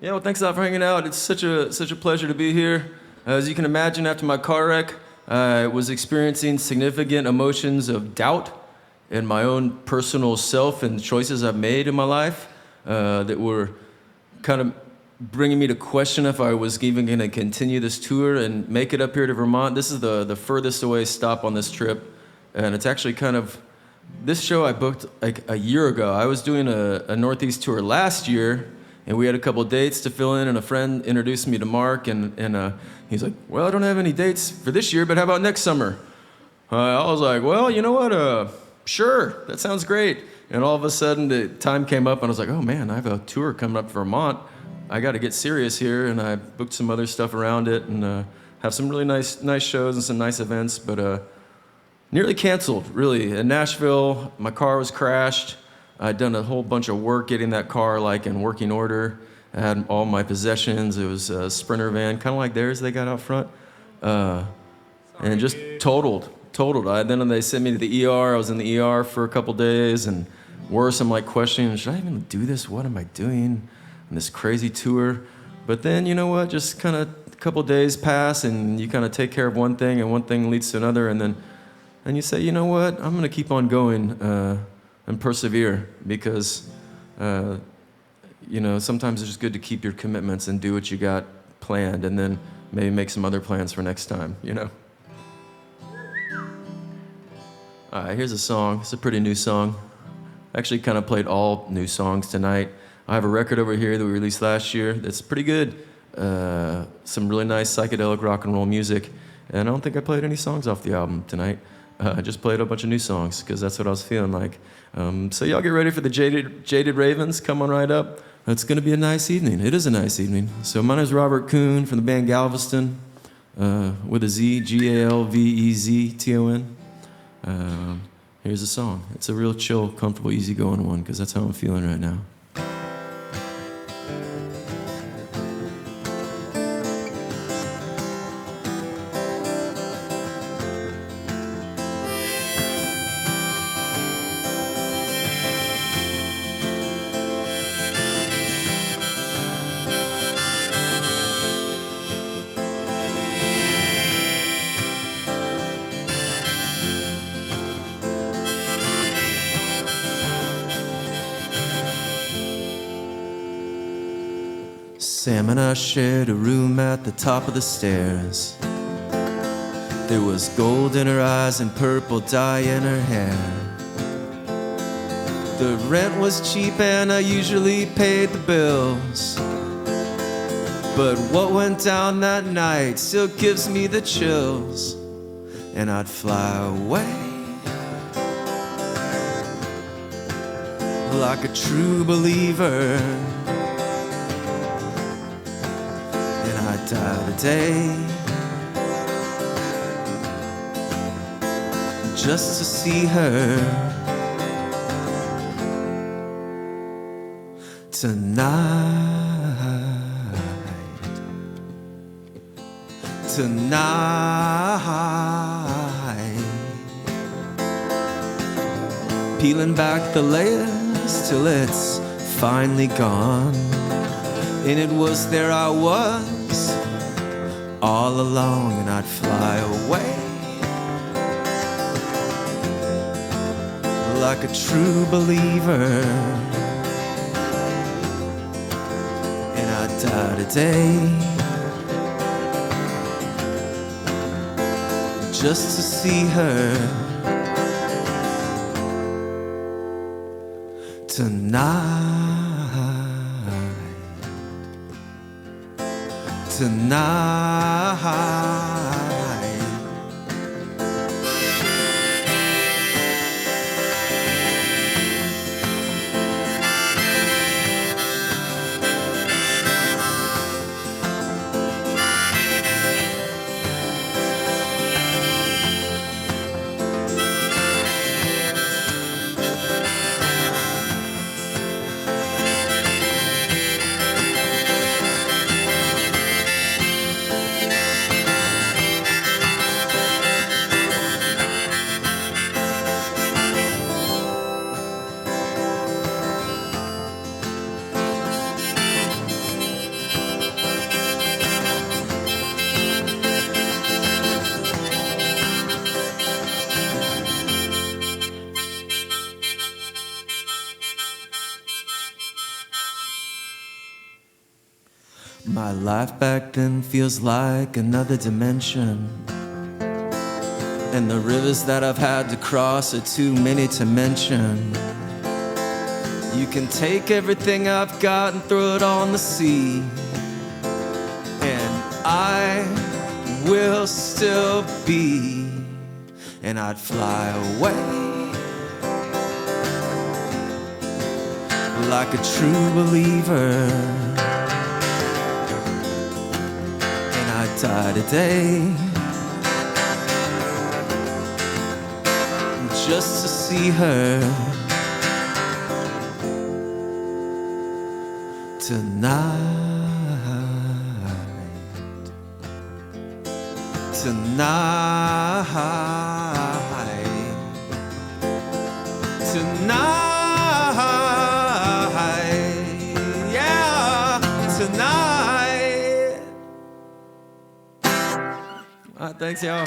Yeah, well, thanks a lot for hanging out. It's such a pleasure to be here. As you can imagine, after my car wreck, I was experiencing significant emotions of doubt in my own personal self and choices I've made in my life that were kind of bringing me to question if I was even going to continue this tour and make it up here to Vermont. This is the furthest away stop on this trip, and it's actually kind of this show I booked like a year ago. I was doing a Northeast tour last year, and we had a couple dates to fill in, and a friend introduced me to Mark, and he's like, well, I don't have any dates for this year, but how about next summer? I was like, well, you know what, sure, that sounds great. And all of a sudden, the time came up, and I was like, oh man, I have a tour coming up to Vermont. I got to get serious here, and I booked some other stuff around it, and have some really nice shows and some nice events, but nearly canceled, really. In Nashville, my car was crashed. I'd done a whole bunch of work getting that car like in working order. I had all my possessions. It was a Sprinter van, kind of like theirs they got out front, and just totaled. Then they sent me to the ER. I was in the ER for a couple days, and worse, I'm like questioning, should I even do this? What am I doing on this crazy tour? But then, you know what, just kind of a couple days pass, and you kind of take care of one thing, and one thing leads to another, and you say, you know what, I'm going to keep on going and persevere, because sometimes it's just good to keep your commitments and do what you got planned, and then maybe make some other plans for next time, you know? All right, here's a song. It's a pretty new song. I actually kind of played all new songs tonight. I have a record over here that we released last year that's pretty good. Some really nice psychedelic rock and roll music. And I don't think I played any songs off the album tonight. I just played a bunch of new songs because that's what I was feeling like. So y'all get ready for the Jaded Ravens. Come on right up. It's going to be a nice evening. It is a nice evening. So my name is Robert Kuhn from the band Galveston, with a Z, Galvezton. Here's a song. It's a real chill, comfortable, easygoing one because that's how I'm feeling right now. Sam and I shared a room at the top of the stairs. There was gold in her eyes and purple dye in her hair. The rent was cheap and I usually paid the bills, but what went down that night still gives me the chills. And I'd fly away like a true believer, die today just to see her tonight. Peeling back the layers till it's finally gone, and it was there I was all along, and I'd fly away like a true believer, and I'd die today just to see her tonight. My life back then feels like another dimension, and the rivers that I've had to cross are too many to mention. You can take everything I've got and throw it on the sea, and I will still be, and I'd fly away like a true believer, and I'd die today just to see her tonight, tonight, tonight, yeah, tonight. All right, thanks, y'all.